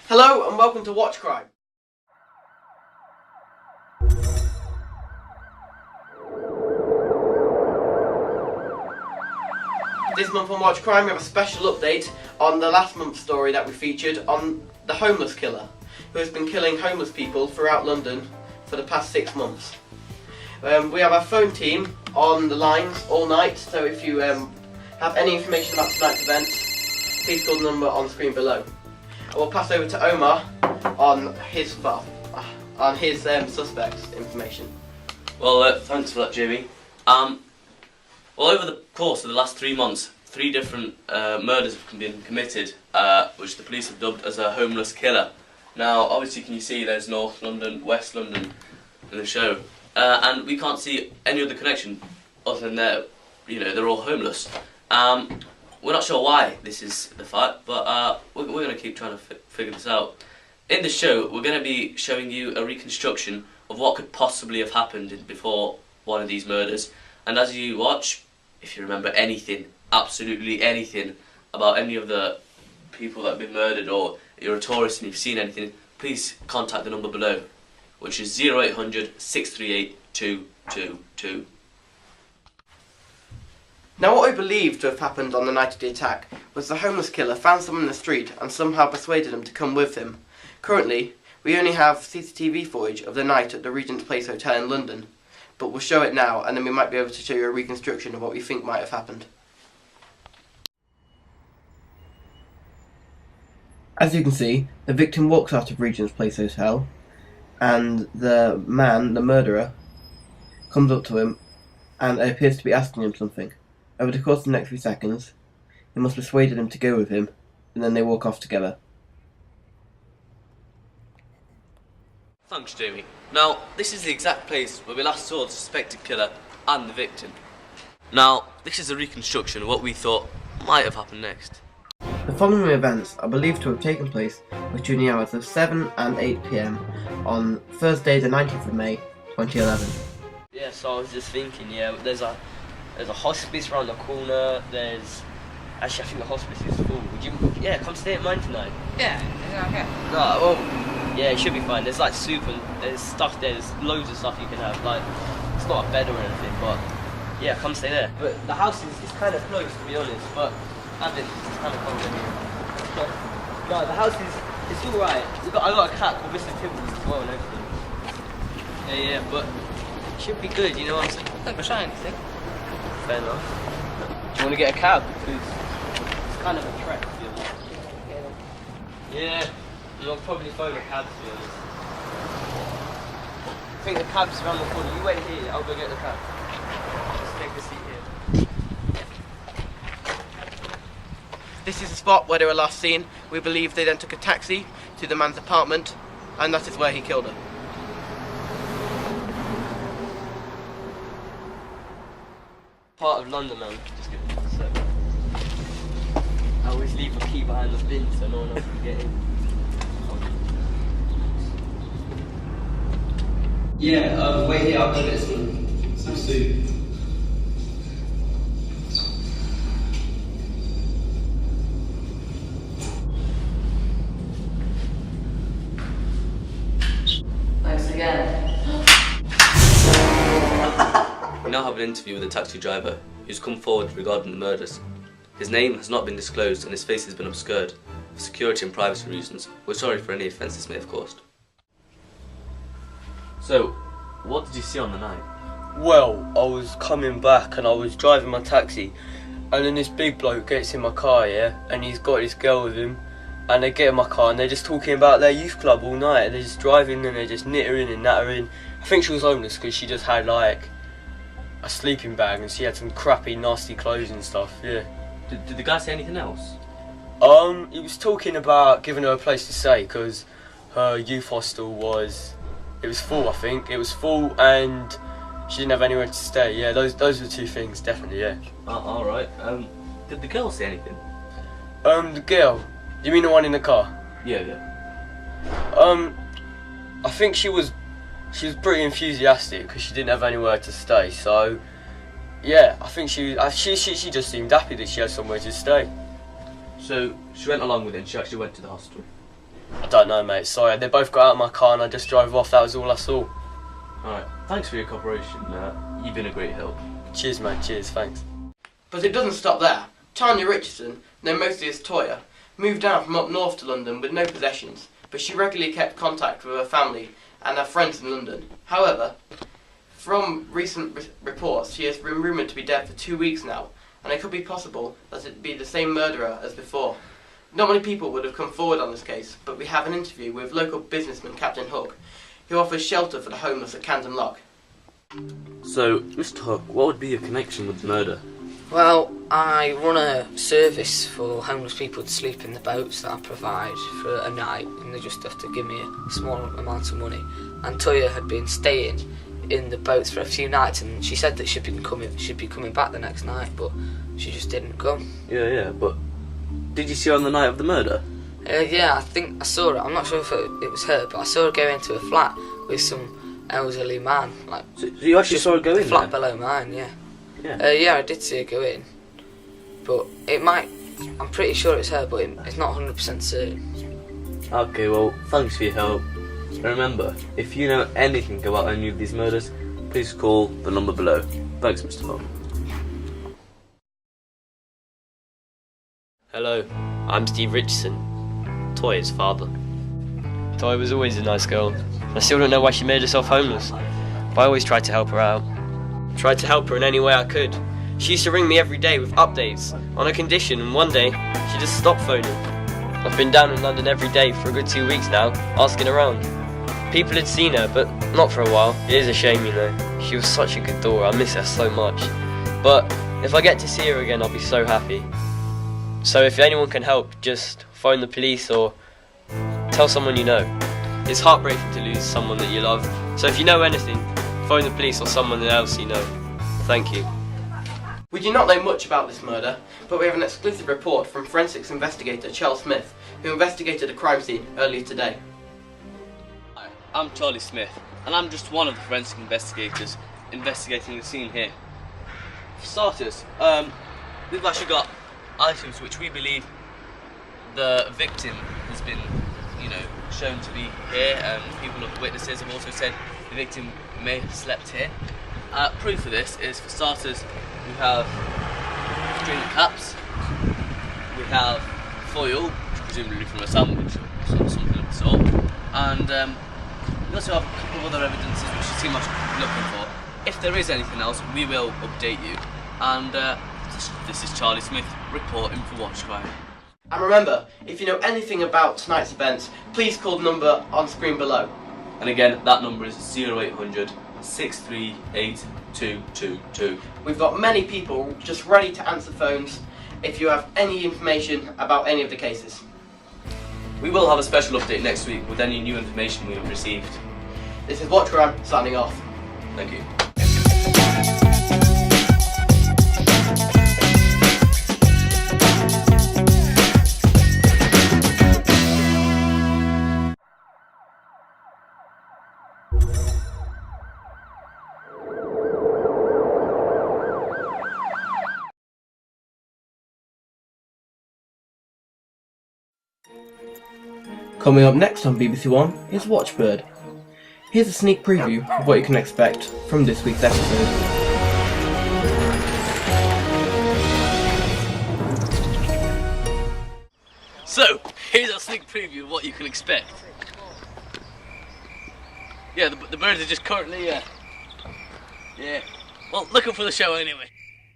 Hello and welcome to WatchCrime. This month on WatchCrime we have a special update on the last month's story that we featured on the homeless killer, who has been killing homeless people throughout London for the past 6 months. We have our phone team on the lines all night, so if you have any information about tonight's event, please call the number on screen below. I will pass over to Omar on his suspect's information. Well, thanks for that, Jamie. Well, over the course of the last 3 months, 3 different murders have been committed, which the police have dubbed as a homeless killer. Now, obviously, can you see there's North London, West London in the show, and we can't see any other connection other than they're all homeless. We're not sure why this is the fact, but we're going to keep trying to figure this out. In the show, we're going to be showing you a reconstruction of what could possibly have happened before one of these murders. And as you watch, if you remember anything, absolutely anything, about any of the people that have been murdered, or you're a tourist and you've seen anything, please contact the number below, which is 0800 638 222. Now, what we believe to have happened on the night of the attack was the homeless killer found someone in the street and somehow persuaded them to come with him. Currently, we only have CCTV footage of the night at the Regent's Place Hotel in London, but we'll show it now and then we might be able to show you a reconstruction of what we think might have happened. As you can see, the victim walks out of Regent's Place Hotel and the man, the murderer, comes up to him and appears to be asking him something. Over the course of the next few seconds, he must have persuaded him to go with him, and then they walk off together. Thanks, Jamie. Now, this is the exact place where we last saw the suspected killer and the victim. Now, this is a reconstruction of what we thought might have happened next. The following events are believed to have taken place between the hours of 7 and 8 PM on Thursday the 19th of May 2011. Yeah, so I was just thinking, there's a hospice around the corner. Actually, I think the hospice is full. Come stay at mine tonight? Yeah, is it okay? No, well, yeah, it should be fine. There's like soup and there's stuff there. There's loads of stuff you can have. Like, it's not a bed or anything, but yeah, come stay there. But the house is kind of close, to be honest. But it's kind of cold in here. No, the house it's all right. I got a cat called Mr. Tibbs as well and everything. Yeah, but it should be good. You know what I'm saying? Look, we're trying anything. Fair enough. Do you want to get a cab? Because it's kind of a trek, to be honest. Yeah, I'll probably phone a cab, to be honest. I think the cab's around the corner. You wait here, I'll go get the cab. Just take a seat here. This is the spot where they were last seen. We believe they then took a taxi to the man's apartment, and that is where he killed her. Part of London, man. Just give it a sec. I always leave a key behind the bin so no one else can get in. Yeah, wait here, I'll go get some soup. Thanks again. We now have an interview with a taxi driver who's come forward regarding the murders. His name has not been disclosed and his face has been obscured. For security and privacy reasons, we're sorry for any offence this may have caused. So, what did you see on the night? Well, I was coming back and I was driving my taxi, and then this big bloke gets in my car, and he's got his girl with him, and they get in my car and they're just talking about their youth club all night, and they're just driving and they're just knittering and nattering. I think she was homeless because she just had like a sleeping bag and she had some crappy nasty clothes and stuff, yeah. Did the guy say anything else? He was talking about giving her a place to stay because her youth hostel was full, I think. It was full and she didn't have anywhere to stay. Yeah, those were 2 things, definitely, yeah. Alright. Did the girl say anything? The girl? You mean the one in the car? Yeah. I think she was pretty enthusiastic because she didn't have anywhere to stay, so yeah, I think she just seemed happy that she had somewhere to stay. So she went along with it and she actually went to the hospital? I don't know, mate. Sorry, they both got out of my car and I just drove off. That was all I saw. Alright, thanks for your cooperation. You've been a great help. Cheers, mate. Cheers. Thanks. But it doesn't stop there. Tanya Richardson, known mostly as Toya, moved down from up north to London with no possessions, but she regularly kept contact with her family and her friends in London. However, from recent reports, she has been rumoured to be dead for 2 weeks now, and it could be possible that it be the same murderer as before. Not many people would have come forward on this case, but we have an interview with local businessman Captain Hook, who offers shelter for the homeless at Camden Lock. So, Mr. Hook, what would be your connection with the murder? Well, I run a service for homeless people to sleep in the boats that I provide for a night, and they just have to give me a small amount of money. And Toya had been staying in the boats for a few nights, and she said that she'd be coming back the next night, but she just didn't come. Yeah, but did you see her on the night of the murder? Yeah, I think I saw her. I'm not sure if it was her, but I saw her go into a flat with some elderly man. So you actually saw her go in the flat there? below mine, yeah. Yeah. I did see her go in, but it might. I'm pretty sure it's her, but it's not 100% certain. Okay, well, thanks for your help. Remember, if you know anything about any of these murders, please call the number below. Thanks, Mr. Hook. Hello, I'm Steve Richardson, Toya's father. Toya was always a nice girl. I still don't know why she made herself homeless, but I always tried to help her out. Tried to help her in any way I could. She used to ring me every day with updates on her condition, and one day she just stopped phoning. I've been down in London every day for a good 2 weeks now, asking around. People had seen her, but not for a while. It is a shame, you know. She was such a good daughter. I miss her so much. But if I get to see her again, I'll be so happy. So if anyone can help, just phone the police or tell someone you know. It's heartbreaking to lose someone that you love. So if you know anything, phone the police or someone else you know. Thank you. We do not know much about this murder, but we have an exclusive report from forensics investigator Charles Smith, who investigated a crime scene earlier today. Hi, I'm Charlie Smith, and I'm just one of the forensic investigators investigating the scene here. For starters, we've actually got items which we believe the victim has been, shown to be here, and witnesses have also said the victim may have slept here. Proof of this is, for starters, we have drink caps, we have foil, presumably from a sandwich or something of the sort, and we also have a couple of other evidences which you seem much looking for. If there is anything else, we will update you. And this is Charlie Smith reporting for WatchCrime. And remember, if you know anything about tonight's events, please call the number on screen below. And again, that number is 0800 638 222. We've got many people just ready to answer phones if you have any information about any of the cases. We will have a special update next week with any new information we have received. This is WatchCrime signing off. Thank you. Coming up next on BBC One is Watchbird. Here's a sneak preview of what you can expect from this week's episode. So, here's a sneak preview of what you can expect. Yeah, the birds are just currently, well, looking for the show anyway.